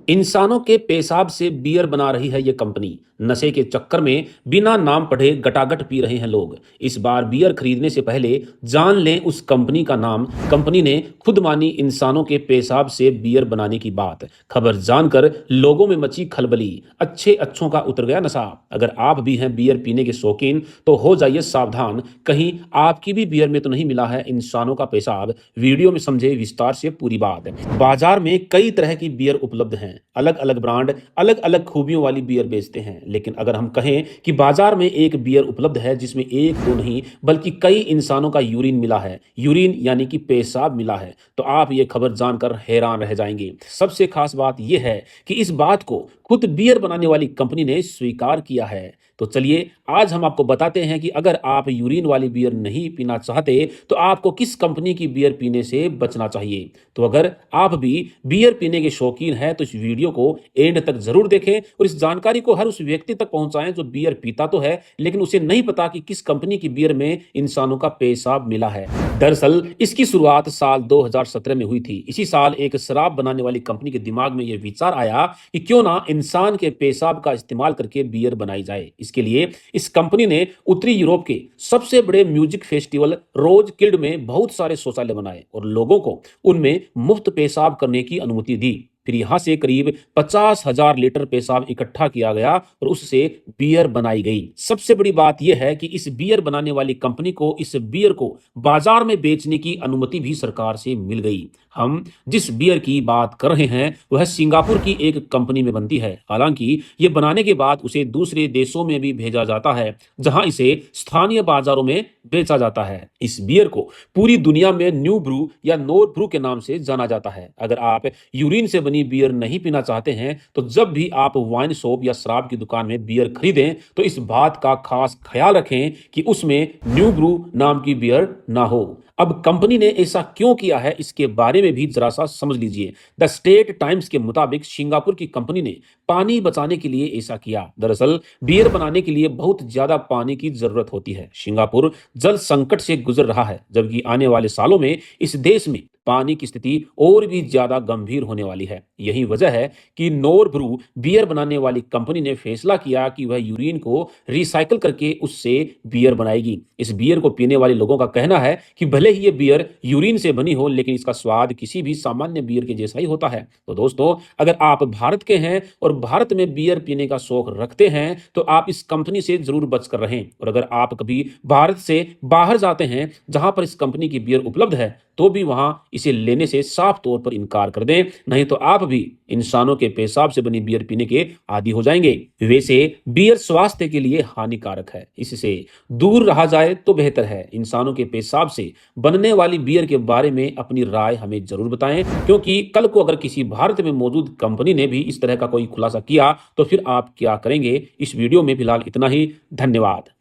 इंसानों के पेशाब से बियर बना रही है ये कंपनी। नशे के चक्कर में बिना नाम पढ़े गटागट पी रहे हैं लोग। इस बार बियर खरीदने से पहले जान लें उस कंपनी का नाम। कंपनी ने खुद मानी इंसानों के पेशाब से बियर बनाने की बात। खबर जानकर लोगों में मची खलबली। अच्छे अच्छों का उतर गया नशा। अगर आप भी हैं बियर पीने के शौकीन तो हो जाइए सावधान, कहीं आपकी भी बियर में तो नहीं मिला है इंसानों का पेशाब। वीडियो में समझे विस्तार से पूरी बात। बाजार में कई तरह की बियर उपलब्ध हैं। अलग अलग ब्रांड अलग अलग खूबियों वाली बियर बेचते हैं, लेकिन अगर हम कहें कि बाजार में एक बियर उपलब्ध है जिसमें एक दो नहीं बल्कि कई इंसानों का यूरिन मिला है, यूरिन यानी कि पेशाब मिला है, तो आप ये खबर जानकर हैरान रह जाएंगे। सबसे खास बात यह है कि इस बात को खुद बियर बनाने वाली कंपनी ने स्वीकार किया है। तो चलिए आज हम आपको बताते हैं कि अगर आप यूरिन वाली बियर नहीं पीना चाहते तो आपको किस कंपनी की बियर पीने से बचना चाहिए। तो अगर आप भी बियर पीने के शौकीन हैं तो इस वीडियो को एंड तक जरूर देखें और इस जानकारी को हर उस व्यक्ति तक पहुंचाएं जो बियर पीता तो है लेकिन उसे नहीं पता कि किस कंपनी की बियर में इंसानों का पेशाब मिला है। दरअसल इसकी शुरुआत साल 2017 में हुई थी। इसी साल एक शराब बनाने वाली कंपनी के दिमाग में यह विचार आया कि क्यों ना इंसान के पेशाब का इस्तेमाल करके बियर बनाई जाए। इसके लिए इस कंपनी ने उत्तरी यूरोप के सबसे बड़े म्यूजिक फेस्टिवल रोज किल्ड में बहुत सारे शौचालय बनाए और लोगों को उनमें मुफ्त पेशाब करने की अनुमति दी। फिर यहां से करीब 50,000 लीटर पेशाब इकट्ठा किया गया और उससे बियर बनाई गई। सबसे बड़ी बात यह है कि इस बियर बनाने वाली कंपनी को इस बियर को बाजार में बेचने की अनुमति भी सरकार से मिल गई। हम जिस बियर की बात कर रहे हैं वह सिंगापुर की एक कंपनी में बनती है। हालांकि ये बनाने के बाद उसे दूसरे देशों में भी भेजा जाता है जहां इसे स्थानीय बाजारों में बेचा जाता है। इस बियर को पूरी दुनिया में न्यू ब्रू या नोर ब्रू के नाम से जाना जाता है। अगर आप यूरिन से बनी बियर नहीं पीना चाहते हैं तो जब भी आप वाइन शॉप या शराब की दुकान में बियर खरीदें तो इस बात का खास ख्याल रखें कि उसमें न्यू ब्रू नाम की बियर ना हो। अब कंपनी ने ऐसा क्यों किया है इसके बारे में भी जरा सा समझ लीजिए। द स्टेट टाइम्स के मुताबिक सिंगापुर की कंपनी ने पानी बचाने के लिए ऐसा किया। दरअसल बियर बनाने के लिए बहुत ज्यादा पानी की जरूरत होती है। सिंगापुर जल संकट से गुजर रहा है, जबकि आने वाले सालों में इस देश में पानी की स्थिति और भी ज्यादा गंभीर होने वाली है। यही वजह है कि नोर ब्रू बियर बनाने वाली कंपनी ने फैसला किया कि वह यूरिन को रिसाइकल करके उससे बियर बनाएगी। इस बियर को पीने वाले लोगों का कहना है कि भले ही ये बियर यूरिन से बनी हो लेकिन इसका स्वाद किसी भी सामान्य बियर के जैसा ही होता है। तो दोस्तों, अगर आप भारत के हैं और भारत में बियर पीने का शौक रखते हैं तो आप इस कंपनी से जरूर बचकर रहें। और अगर आप कभी भारत से बाहर जाते हैं जहां पर इस कंपनी की बियर उपलब्ध है तो भी वहां इसे लेने से साफ तौर पर इनकार कर दें, नहीं तो आप भी इंसानों के पेशाब से बनी बियर पीने के आदी हो जाएंगे। वैसे बियर स्वास्थ्य के लिए हानिकारक है, इससे दूर रहा जाए तो बेहतर है। इंसानों के पेशाब से बनने वाली बियर के बारे में अपनी राय हमें जरूर बताएं, क्योंकि कल को अगर किसी भारत में मौजूद कंपनी ने भी इस तरह का कोई खुलासा किया तो फिर आप क्या करेंगे। इस वीडियो में फिलहाल इतना ही। धन्यवाद।